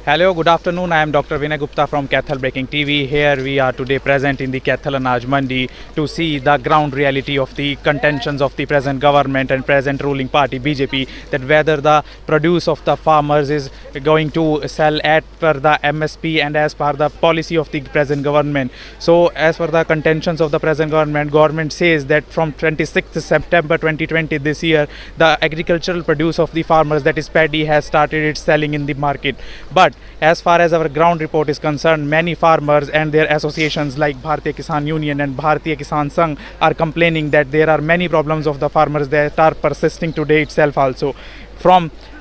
Hello, good afternoon. I am Dr. Vinay Gupta from Kathal Breaking TV. Here we are today present in the Kathal Anaj Mandi to see the ground reality of the contentions of the present government and present ruling party BJP, that whether the produce of the farmers is going to sell at per the MSP and as per the policy of the present government. So as per the contentions of the present government says that from 26th September 2020 this year, the agricultural produce of the farmers, that is paddy, has started its selling in the market. But as far as our ground report is concerned, many farmers and their associations like Bharatiya Kisan Union and Bharatiya Kisan Sangh are complaining that there are many problems of the farmers that are persisting today itself also.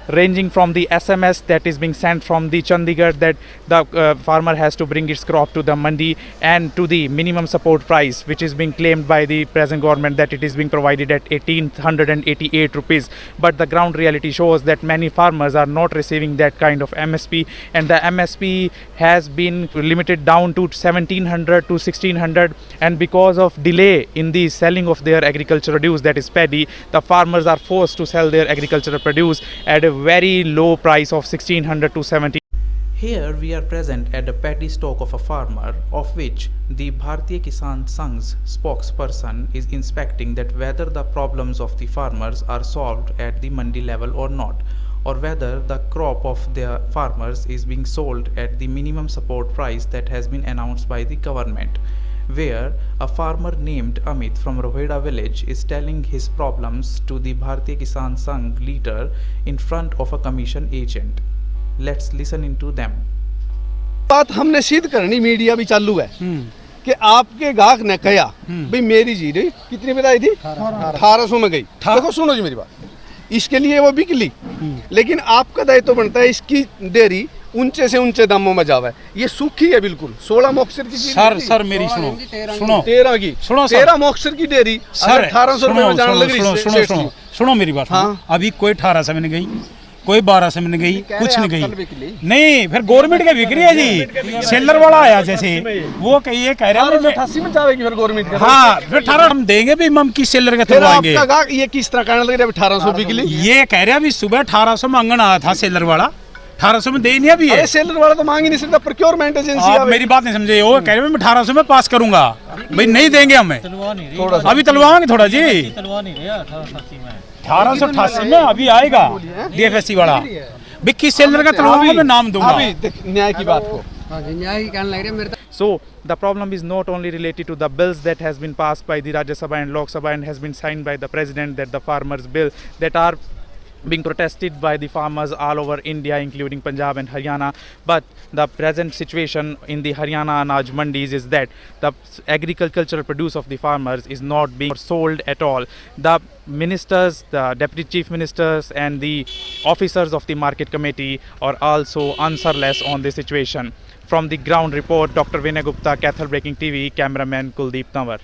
Ranging from the SMS that is being sent from the Chandigarh, that the farmer has to bring its crop to the mandi, and to the minimum support price which is being claimed by the present government that it is being provided at 1888 rupees. But the ground reality shows that many farmers are not receiving that kind of MSP, and the MSP has been limited down to 1700 to 1600, and because of delay in the selling of their agricultural produce, that is paddy, the farmers are forced to sell their agricultural produce at a very low price of 1600 to 17. Here we are present at the paddy stock of a farmer, of which the Bharatiya Kisan Sangh's spokesperson is inspecting that whether the problems of the farmers are solved at the mandi level or not, or whether the crop of the farmers is being sold at the minimum support price that has been announced by the government, where a farmer named Amit from Roheda village is telling his problems to the Bharatiya Kisan Sangh leader in front of a commission agent. Let's listen into them. बात हमने सिद्ध करनी, media भी चालू है कि आपके गाहक ने कहा भाई मेरी जीरी कितनी बताई थी 1800 में गई। देखो सुनो जी मेरी बात, इसके लिए वो बिक ली, लेकिन आपका दायित्व तो बनता है इसकी डेयरी ऊंचे से ऊंचे दामों में जावे। ये सूखी है बिल्कुल, 16 मॉक्सर की सर मेरी सुनो 13 की 13 मॉक्सर की डेयरी 1800 रुपए में जाने लग रही। सुनो मेरी बात। हाँ? अभी कोई 1800 में नहीं गई, कोई 1200 में नहीं गई, कुछ नहीं गई। नहीं, फिर गवर्नमेंट का बिक्री है जी। सेलर वाला आया जैसे वो ये कह रहा है 88 में जाएगी फिर गवर्नमेंट का। हाँ, फिर 18 हम देंगे भी, हम किस सेलर के थ्रू आएंगे। ये किस तरह कहने लग रहा है 1800 बिकली? ये कह रहा है अभी सुबह 1800 मांगना आया था सेलर वाला, 1800 में दे नहीं अभी है। सेलर वाला तो मांग ही नहीं सकता, प्रोक्योरमेंट एजेंसी। आप मेरी बात नहीं समझे, वो कह रहे हैं मैं 1800 में पास करूंगा, भाई नहीं देंगे हमें। अभी तलवाएंगे थोड़ा जी, 1888 में अभी आएगा DFSC वाला। बिक्की सेलर का तलवाऊंगा, मैं नाम दूंगा। अभी न्याय की बात को So the problem is not only related to the bills that has been passed by the Rajya Sabha and Lok Sabha and has been signed by the president, that the farmers bill that are being protested by the farmers all over India, including Punjab and Haryana. But the present situation in the Haryana Anaj Mandis is that the agricultural produce of the farmers is not being sold at all. The ministers, the deputy chief ministers and the officers of the market committee are also answerless on this situation. From the ground report, Dr. Vinay Gupta, Kathal Breaking TV, cameraman Kuldeep Tanwar.